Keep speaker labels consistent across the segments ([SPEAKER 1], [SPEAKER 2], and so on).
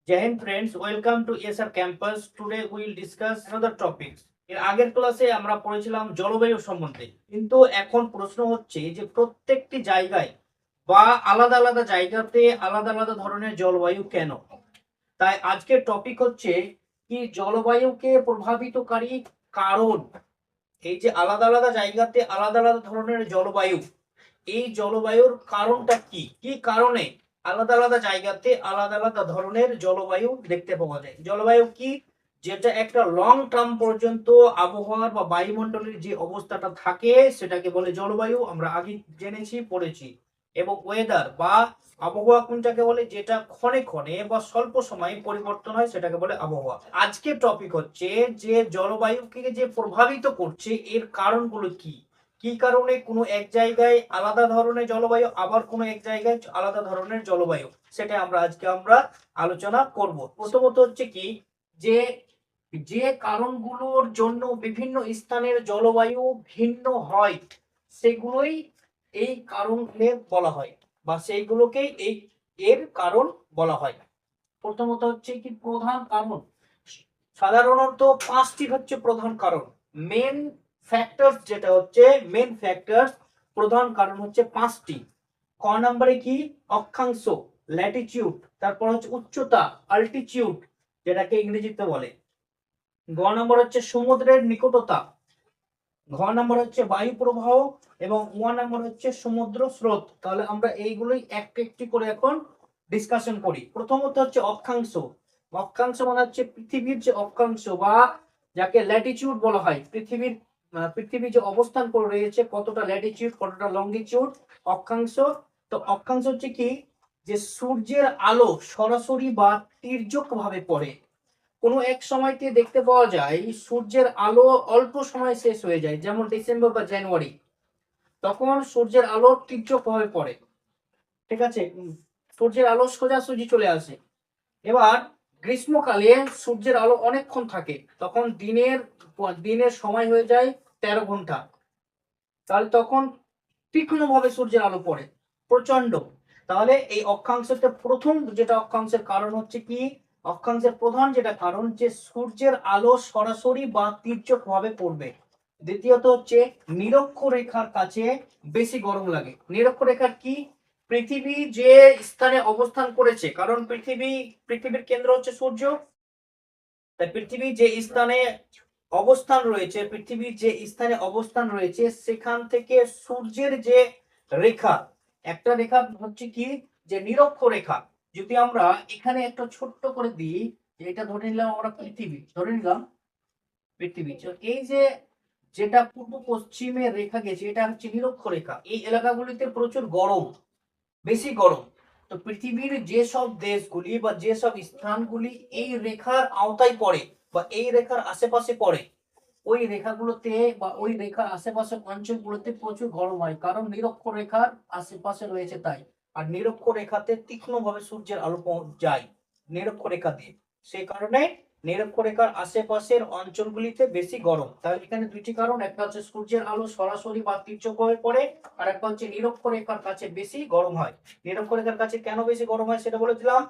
[SPEAKER 1] Jai Hind friends, welcome to ESR campus. Today we will discuss another topics. এর আগের ক্লাসে আমরা পড়েছিলাম জলবায়ু সম্বন্ধে, কিন্তু এখন প্রশ্ন হচ্ছে যে প্রত্যেকটি জায়গায় বা আলাদা আলাদা জায়গাতে আলাদা আলাদা ধরনের জলবায়ু কেন। তাই আজকের টপিক হচ্ছে কি জলবায়ুকে প্রভাবিতকারী কারণ। এই যে আলাদা আলাদা জায়গাতে আলাদা আলাদা ধরনের জলবায়ু, এই জলবায়ুর কারণটা কি কি কারণে আলাদা আলাদা জায়গাতে আলাদা আলাদা ধরনের জলবায়ু দেখতে পাওয়া যায়। জলবায়ু কি, যেটা একটা লং টার্ম পর্যন্ত আবহাওয়ার বা বায়ুমণ্ডলের যে অবস্থাটা থাকে সেটাকে বলে জলবায়ু। আমরা আগে জেনেছি পড়েছি। এবং ওয়েদার বা আবহাওয়া কোনটাকে বলে, যেটা ক্ষণে ক্ষণে বা স্বল্প সময়ে পরিবর্তন হয় সেটাকে বলে আবহাওয়া। আজকের টপিক হচ্ছে যে জলবায়ুকে যে প্রভাবিত করছে এর কারণগুলো কি কি কারণে কোনো এক জায়গায় আলাদা ধরনের জলবায়ু আবার কোনো এক জায়গায় আলাদা ধরনের জলবায়ু, সেটা আমরা আলোচনা করব। প্রথমত হচ্ছে কি যে যে কারণগুলোর জন্য বিভিন্ন স্থানের জলবায়ু ভিন্ন হয় সেগুলোই এই কারণে বলা হয় বা সেইগুলোকেই এর কারণ বলা হয়। প্রথমত হচ্ছে কি প্রধান কারণ। সাধারণত পাঁচটি হচ্ছে প্রধান কারণ। মেন ফ্যাক্টরস, যেটা হচ্ছে মেন ফ্যাক্টরস, প্রধান কারণ হচ্ছে পাঁচটি। ক নম্বরে কি অক্ষাংশ, ল্যাটিটিউড, তারপর হচ্ছে উচ্চতা, অল্টিটিউড, যেটাকে ইংরেজিতে বলে। গ নম্বর হচ্ছে সমুদ্রের নিকটতা, ঘ নম্বর হচ্ছে বায়ু প্রবাহ, এবং ওয়ান নম্বর হচ্ছে সমুদ্র স্রোত। তাহলে আমরা এইগুলোই একটি একটি করে এখন ডিসকাশন করি। প্রথমত হচ্ছে অক্ষাংশ। অক্ষাংশ মানে হচ্ছে পৃথিবীর যে অক্ষাংশ বা যাকে ল্যাটিটিউড বলা হয়, পৃথিবী যে অবস্থান করে রয়েছে, কতটা ল্যাটিটিউড কতটা লঙ্গিটিউড, অক্ষাংশ। তো অক্ষাংশ হচ্ছে কি যে সূর্যের আলো সরাসরি বা তির্যক ভাবে পড়ে। কোনো এক সময়তে দেখতে পাওয়া যায় সূর্যের আলো অল্প সময় শেষ হয়ে যায়, যেমন ডিসেম্বর বা জানুয়ারি, তখন সূর্যের আলো তীব্র প্রভাবে পড়ে। ঠিক আছে, সূর্যের আলো সোজাসুজি চলে আসে। এবার গ্রীষ্মকালে সূর্যের আলো অনেকক্ষণ থাকে, তখন দিনের দিনের সময় হয়ে যায় 13 ঘন্টা। তাহলে তখন তীক্ষ্ণভাবে সূর্যের আলো পড়ে, প্রচন্ড। তাহলে এই অক্ষাংশতে প্রথম যেটা অক্ষাংশের কারণ হচ্ছে কি, অক্ষাংশের প্রধান যেটা কারণ যে সূর্যের আলো সরাসরি বা তীর্যকভাবে পড়বে। দ্বিতীয়ত হচ্ছে নিরক্ষরেখার কাছে বেশি গরম লাগে। নিরক্ষরেখার কি, পৃথিবী যে স্থানে অবস্থান করেছে, কারণ পৃথিবীর কেন্দ্র হচ্ছে সূর্য। তাই পৃথিবীর যে স্থানে অবস্থান রয়েছে সেখান থেকে সূর্যের যে রেখা, একটা রেখা হচ্ছে কি যে নিরক্ষরেখা। যদি আমরা এখানে একটা ছোট্ট করে দিই, এটা ধরে নিলাম আমরা পৃথিবী। তো এই যে যেটা পূর্ব পশ্চিমে রেখা গেছে এটা হচ্ছে নিরক্ষরেখা। এই এলাকাগুলিতে প্রচুর গরম, বেশি গরম। তো পৃথিবীর যেসব দেশগুলি বা যেসব স্থানগুলি এই রেখার আওতায় পড়ে বা এই রেখার আশেপাশে পড়ে, ওই রেখাগুলোতে বা ওই রেখার আশেপাশের অঞ্চলগুলোতে প্রচুর গরম হয়, কারণ নিরক্ষরেখার আশেপাশে রয়েছে তাই। আর নিরক্ষরেখাতে তীক্ষ্ণভাবে সূর্যের আলো যায় নিরক্ষরেখা দিয়ে, সেই কারণে নিরক্ষরেখার আশেপাশের অঞ্চলগুলিতে বেশি গরম। তাহলে এখানে দুইটি কারণ, একটা হচ্ছে সূর্যের আলো সরাসরি বা তীর্যকভাবে পড়ে, আর একটা হচ্ছে নিরক্ষরেখার কাছে বেশি গরম হয়। নিরক্ষরেখার কাছে কেন বেশি গরম হয় সেটা বলে দিলাম,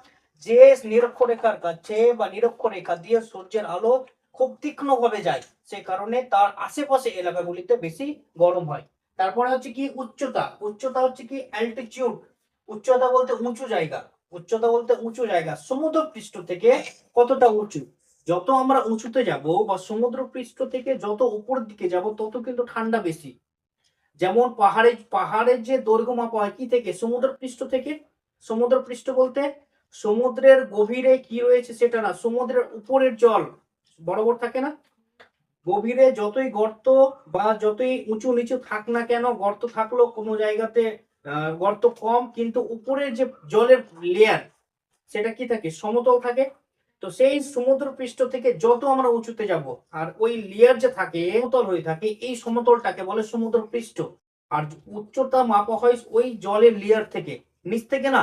[SPEAKER 1] যে নিরক্ষরেখার কাছে বা নিরক্ষরেখা দিয়ে সূর্যের আলো খুব তীক্ষ্ণ ভাবে যায়, সে কারণে তার আশেপাশে এলাকাগুলিতে বেশি গরম হয়। তারপরে হচ্ছে কি উচ্চতা। উচ্চতা হচ্ছে কি অ্যালটিটিউড। উচ্চতা বলতে উঁচু জায়গা। উচ্চতা বলতে উঁচু জায়গা, সমুদ্র পৃষ্ঠ থেকে কতটা উঁচু। যত আমরা উঁচুতে যাব বা সমুদ্র পৃষ্ঠ থেকে যত উপরের দিকে যাব তত কিন্তু ঠান্ডা বেশি। যেমন পাহাড়ের যে দৈর্ঘ্য মাপা হয় কি থেকে, সমুদ্র পৃষ্ঠ থেকে। সমুদ্র পৃষ্ঠ বলতে সমুদ্রের গভীরে কি রয়েছে সেটা না, সমুদ্রের উপরের জল বরাবর থাকে না। গভীরে যতই গর্ত বা যতই উঁচু নিচু থাক না কেন, গর্ত থাকলেও কোনো জায়গাতে গর্ত কম, কিন্তু উপরের যে জলের লেয়ার সেটা কি থাকে, সমতল থাকে। তো সেই সমুদ্র পৃষ্ঠ থেকে যত আমরা উঁচুতে যাব আর ওই লেয়ার যে থাকে সমতল হয়ে থাকে, এই সমতলটাকে বলে সমুদ্র পৃষ্ঠ। আর উচ্চতা মাপা হয় ওই জলের লেয়ার থেকে, নিচ থেকে না,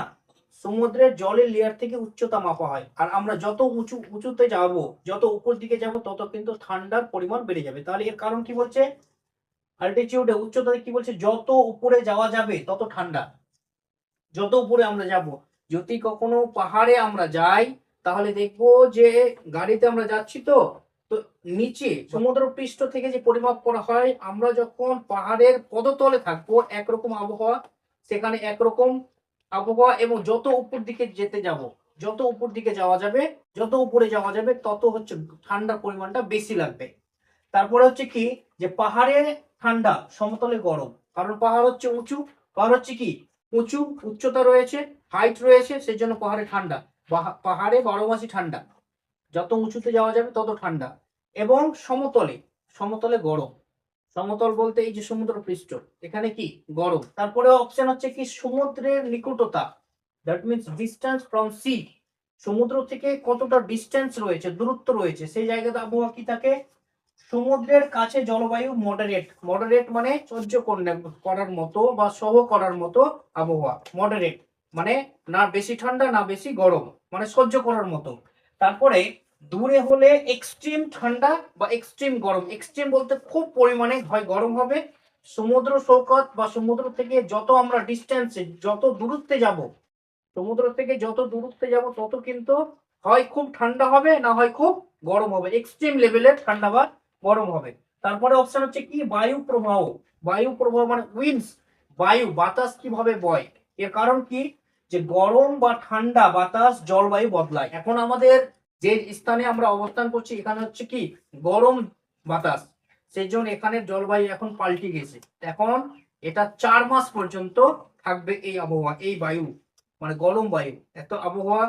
[SPEAKER 1] সমুদ্রের জলের লেয়ার থেকে উচ্চতা মাপা হয়। আর আমরা যত উঁচুতে যাব, যত উপর দিকে যাব, তত কিন্তু ঠান্ডার পরিমাণ বেড়ে যাবে। তাহলে এর কারণ কি বলছে, অল্টিটিউডে উচ্চতায় কি বলছে, যত উপরে যাওয়া যাবে তত ঠান্ডা। যত উপরে আমরা যাব, যদি কখনো পাহাড়ে আমরা যাই তাহলে দেখবো যে গাড়িতে আমরা যাচ্ছি তো তো নিচে সমুদ্র পৃষ্ঠ থেকে যে পরিমাপ করা হয়, আমরা যখন পাহাড়ের পদতলে থাকবো একরকম আবহাওয়া, সেখানে একরকম আবহাওয়া, এবং যত উপর দিকে যেতে যাব, যত উপর দিকে যাওয়া যাবে, যত উপরে যাওয়া যাবে তত হচ্ছে ঠান্ডার পরিমাণটা বেশি লাগবে। তারপরে হচ্ছে কি যে পাহাড়ে ঠান্ডা, সমতলে গরম, কারণ পাহাড় হচ্ছে উঁচু, পাহাড় হচ্ছে কি উঁচু, উচ্চতা রয়েছে, হাইট রয়েছে, সেই জন্য পাহাড়ে ঠান্ডা। পাহাড়ে 12 মাসই ঠান্ডা, যত উঁচুতে যাওয়া যাবে তত ঠান্ডা। এবং সমতলে, সমতলে গরম। সমতল বলতে এই যে সমুদ্র পৃষ্ঠ, এখানে কি গরম। তারপরে অপশন হচ্ছে কি সমুদ্রের নিকটতা, that means distance from sea, সমুদ্র থেকে কতটা ডিস্টেন্স রয়েছে, দূরত্ব রয়েছে, সেই জায়গাতে আবহাওয়া কি থাকে, সমুদ্রের কাছে জলবায়ু মডারেট। মডারেট মানে সহ্য করার মতো বা সহ করার মতো আবহাওয়া। মডারেট মানে না বেশি ঠান্ডা না বেশি গরম, মানে সহ্য করার মতো। তারপরে দূরে হলে এক্সট্রিম ঠান্ডা বা এক্সট্রিম গরম। এক্সট্রিম বলতে খুব পরিমাণে হয় গরম হবে। সমুদ্র সৈকত বা সমুদ্র থেকে যত আমরা ডিস্টেন্সে, যত দূরত্বে যাব, সমুদ্র থেকে যত দূরত্বে যাব তত কিন্তু হয় খুব ঠান্ডা হবে, না হয় খুব গরম হবে, এক্সট্রিম লেভেলের ঠান্ডা বা গরম হবে। তারপরে অপশন হচ্ছে কি বায়ু প্রবাহ। বায়ু প্রবাহ মানে উইন্ডস, বায়ু বাতাস কিভাবে বয়। এর কারণ কি যে গরম বা ঠান্ডা বাতাস জলবায়ু বদলায়। এখন আমাদের যে স্থানে আমরা অবস্থান করছি এখানে হচ্ছে কি গরম বাতাস, সেই জন্য এখানে জলবায়ু এখন পাল্টে গেছে। এখন এটা 4 মাস পর্যন্ত থাকবে এই আবহাওয়া, এই বায়ু মানে গরম বায়ু। এত আবহাওয়া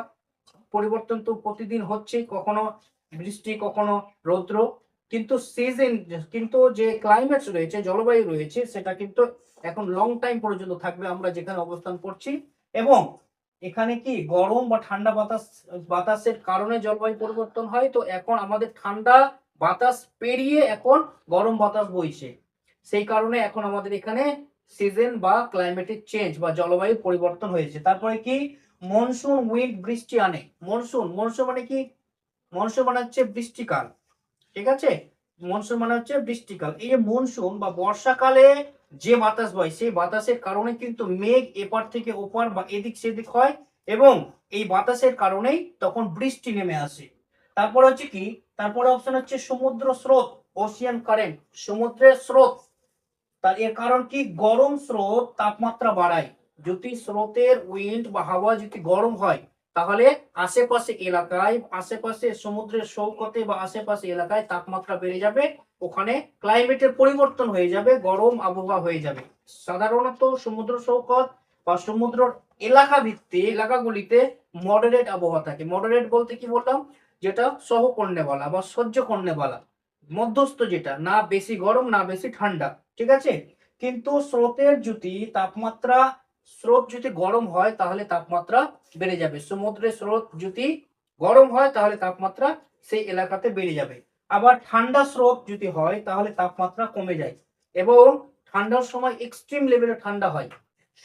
[SPEAKER 1] পরিবর্তন তো প্রতিদিন হচ্ছে, কখনো বৃষ্টি কখনো রৌদ্র, কিন্তু সিজন, কিন্তু যে ক্লাইমেট রয়েছে, জলবায়ু রয়েছে, সেটা কিন্তু এখন লং টাইম পর্যন্ত থাকবে আমরা যেখানে অবস্থান করছি। এবং এখানে কি গরম বা ঠান্ডা বাতাস, বাতাসের কারণে জলবায়ু পরিবর্তন হয়। তো এখন আমাদের ঠান্ডা বাতাস পেরিয়ে এখন গরম বাতাস বইছে, সেই কারণে এখন আমাদের এখানে সিজন বা ক্লাইমেটিক চেঞ্জ বা জলবায়ু পরিবর্তন হয়েছে। তারপরে কি মনসুন উইন্ড বৃষ্টি আনে। মনসুন, মনসুন মানে কি, মনসুন মানে হচ্ছে বৃষ্টিকাল, ঠিক আছে, মনসুন মানে হচ্ছে বৃষ্টিকাল। এই যে মনসুন বা বর্ষাকালে যে বাতাস বয়, সেই বাতাসের কারণে কিন্তু মেঘ এপার থেকে ওপার বা এদিক সেদিক হয়, এবং এই বাতাসের কারণেই তখন বৃষ্টি নেমে আসে। তারপরে হচ্ছে কি, তারপরে অপশন হচ্ছে সমুদ্র স্রোত, ওশিয়ান কারেন্ট, সমুদ্রের স্রোত। তার এর কারণ কি গরম স্রোত তাপমাত্রা বাড়ায়। যদি স্রোতের উইন্ড বা হাওয়া যদি গরম হয়, তাহলে আশেপাশে এলাকায়, আশেপাশে সমুদ্রের সৈকতে বা আশেপাশে এলাকায় তাপমাত্রা বেড়ে যাবে, ওখানে ক্লাইমেটের পরিবর্তন হয়ে যাবে, গরম আবহাওয়া হয়ে যাবে। সাধারণত সমুদ্র সৈকত বা সমুদ্র এলাকা ভিত্তিক এলাকাগুলিতে মডারেট আবহাওয়া থাকে। মডারেট বলতে কি বললাম, যেটা সহ করনে বলা বা সহ্য করনে বলা, মধ্যস্থ, যেটা না বেশি গরম না বেশি ঠান্ডা, ঠিক আছে। কিন্তু স্রোতের যদি তাপমাত্রা, স্রোত যদি গরম হয় তাহলে তাপমাত্রা বেড়ে যাবে। সমুদ্রের স্রোত যদি গরম হয় তাহলে তাপমাত্রা সেই এলাকাতে বেড়ে যাবে। আবার ঠান্ডা স্রোত যদি হয় তাহলে তাপমাত্রা কমে যায়। এবং ঠান্ডার সময় এক্সট্রিম লেভেলে ঠান্ডা হয়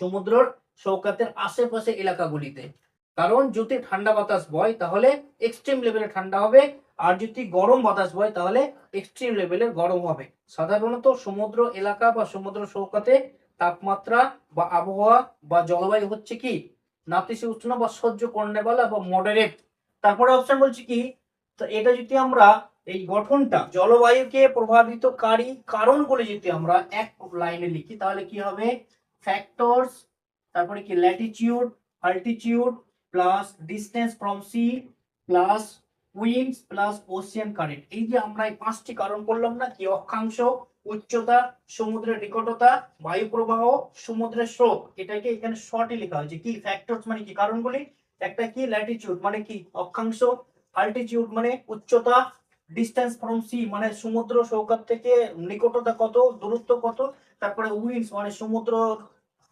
[SPEAKER 1] সমুদ্রের সৈকতের আশেপাশে এলাকাগুলিতে, কারণ যদি ঠান্ডা বাতাস বয় তাহলে এক্সট্রিম লেভেলে ঠান্ডা হবে, আর যদি গরম বাতাস বয় তাহলে এক্সট্রিম লেভেলের গরম হবে। সাধারণত সমুদ্র এলাকা বা সমুদ্র সৈকতে তাপমাত্রা বা আবহাওয়া বা জলবায়ু হচ্ছে কি নাতিশীতোষ্ণ বা সহ্য করতে বলা বা মডারেট। তারপরে অপশন বলছি কি, তো এটা যদি আমরা এই গঠনটা জলবায়ুকে প্রভাবিতকারী কারণগুলি যদি আমরা এক লাইনে লিখি তাহলে কি হবে, ফ্যাক্টরস, তারপরে কি latitude, altitude plus distance from sea plus winds plus ocean current. এই যে আমরা এই 5টি কারণ করলাম না, কি অক্ষাংশ, উচ্চতা, সমুদ্রের নিকটতা, বায়ু প্রবাহ, সমুদ্রের স্রোত, এটাকে এখানে শর্টে লেখা হয়েছে কি ফ্যাক্টরস মানে কি কারণগুলি। একটা কি ল্যাটিটিউড মানে কি অক্ষাংশ, অল্টিটিউড মানে উচ্চতা, ডিসটেন্স ফ্রম সি মানে সমুদ্র সৈকত থেকে নিকটতা কত, দূরত্ব কত, তারপরে উইন্ডস মানে সমুদ্র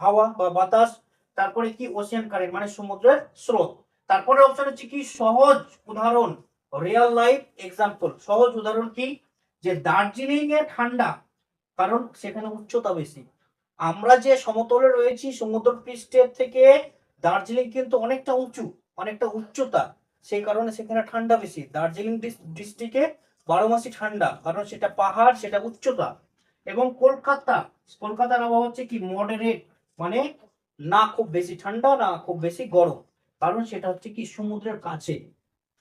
[SPEAKER 1] হাওয়া বা বাতাস, তারপরে কি ওশিয়ান কারেন্ট মানে সমুদ্রের স্রোত। তারপরে অপশন হচ্ছে কি সহজ উদাহরণ, রিয়েল লাইফ এক্সাম্পল। সহজ উদাহরণ কি, যে দার্জিলিং এ ঠান্ডা, কারণ সেখানে উচ্চতা বেশি। আমরা যে সমতলে রয়েছি সমুদ্র পৃষ্ঠের থেকে দার্জিলিং কিন্তু অনেকটা উঁচু, অনেকটা উচ্চতা, সেই কারণে সেখানে ঠান্ডা বেশি। দার্জিলিং ডিস্ট্রিক্টে 12 মাসই ঠান্ডা, কারণ সেটা পাহাড়, সেটা উচ্চতা। এবং কলকাতা, কলকাতার আবহাওয়া হচ্ছে কি মডারেট, মানে না খুব বেশি ঠান্ডা না খুব বেশি গরম, কারণ সেটা হচ্ছে কি সমুদ্রের কাছে।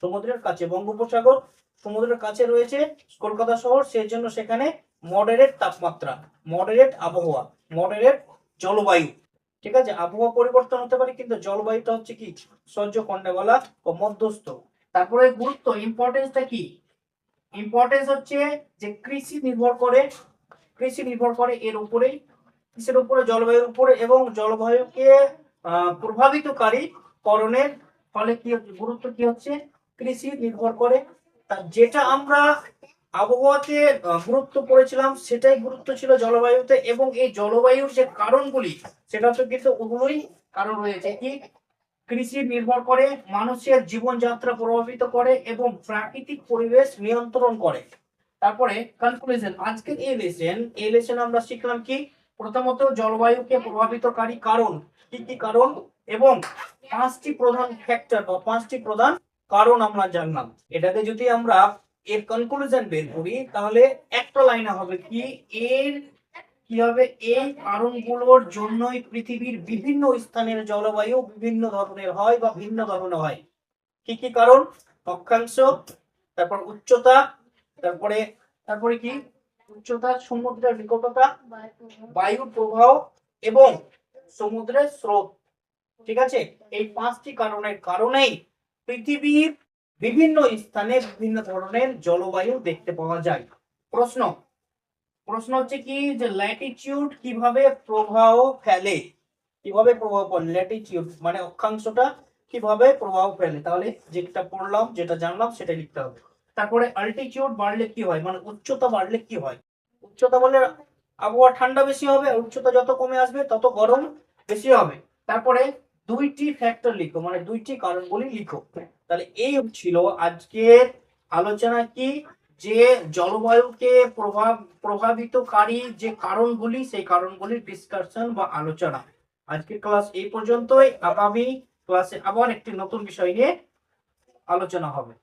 [SPEAKER 1] সমুদ্রের কাছে, বঙ্গোপসাগর সমুদ্রের কাছে রয়েছে কলকাতা শহর, সেই জন্য সেখানে মডারেট তাপমাত্রা, মডারেট আবহাওয়া, মডারেট জলবায়ু। ঠিক আছে, আবহাওয়া পরিবর্তন হতে পারে কিন্তু জলবায়ুটা হচ্ছে কি সহ্য কন্যাওয়ালা ও মধ্যস্থ। তারপরে গুরুত্ব, ইম্পর্টেন্সটা কি? ইম্পর্টেন্স হচ্ছে যে কৃষি নির্ভর করে, কৃষি নির্ভর করে এর উপরেই, কিসের উপরে? জলবায়ুর উপরে, এবং জলবায়ুকে প্রভাবিতকারী করণের ফলে কি হচ্ছে, গুরুত্ব কি হচ্ছে? কৃষি নির্ভর করে। তা যেটা আমরা আবহাওয়াতে গুরুত্ব পড়েছিলাম সেটাই গুরুত্ব ছিল জলবায়ুতে, এবং এই জলবায়ুর যে কারণগুলি সেটা তো কিন্তু ওগুলোই কারণ রয়েছে কি কৃষি নির্ভর করে, মানুষের জীবনযাত্রা প্রভাবিত করে এবং প্রাকৃতিক পরিবেশ নিয়ন্ত্রণ করে। তারপরে কনক্লুশন, আজকের এই লেসন আমরা শিখলাম কি প্রথমত জলবায়ুকে প্রভাবিতকারী কারণ, কি কি কারণ, এবং 5টি প্রধান ফ্যাক্টর বা 5টি প্রধান কারণ আমরা জানলাম। এটাকে যদি আমরা এর কনক্লুশন বের করি তাহলে একটা লাইনে হবে কি, এর কি হবে, এই কারণগুলোর জন্যই পৃথিবীর বিভিন্ন স্থানের জলবায়ু বিভিন্ন ধরনের হয় বা ভিন্ন ধরনের হয়। কি কি কারণ? অক্ষাংশ, তারপর উচ্চতা, তারপরে তারপরে কি উচ্চতা, সমুদ্রের নিকটতা, বায়ুর প্রবাহ এবং সমুদ্রের স্রোত। ঠিক আছে, এই 5টি কারণের কারণেই পৃথিবীর বিভিন্ন স্থানে বিভিন্ন ধরনের জলবায়ু দেখতে পাওয়া যায়। প্রশ্ন প্রশ্ন হচ্ছে কি যে ল্যাটিটিউড কিভাবে প্রভাব ফেলে, কিভাবে প্রভাব পড়ে, ল্যাটিটিউড মানে অক্ষাংশটা কিভাবে প্রভাব ফেলে, তাহলে যেটা পড়লাম যেটা জানলাম সেটা লিখতে হবে। তারপরে অল্টিটিউড বাড়লে কি হয়, মানে উচ্চতা বাড়লে কি হয়? উচ্চতা বললে আবহাওয়া ঠান্ডা বেশি হবে, উচ্চতা যত কমে আসবে তত গরম বেশি হবে। তারপরে 2টি ফ্যাক্টর লিখো, মানে 2টি কারণগুলি লিখো। তাহলে এই ছিল আজকের আলোচনা কি, যে জলবায়ুকে প্রভাবিতকারী যে কারণগুলি, সেই কারণগুলির ডিসকাশন বা আলোচনা। আজকের ক্লাস এই পর্যন্তই, আগামী ক্লাসে আবার একটি নতুন বিষয় নিয়ে আলোচনা হবে।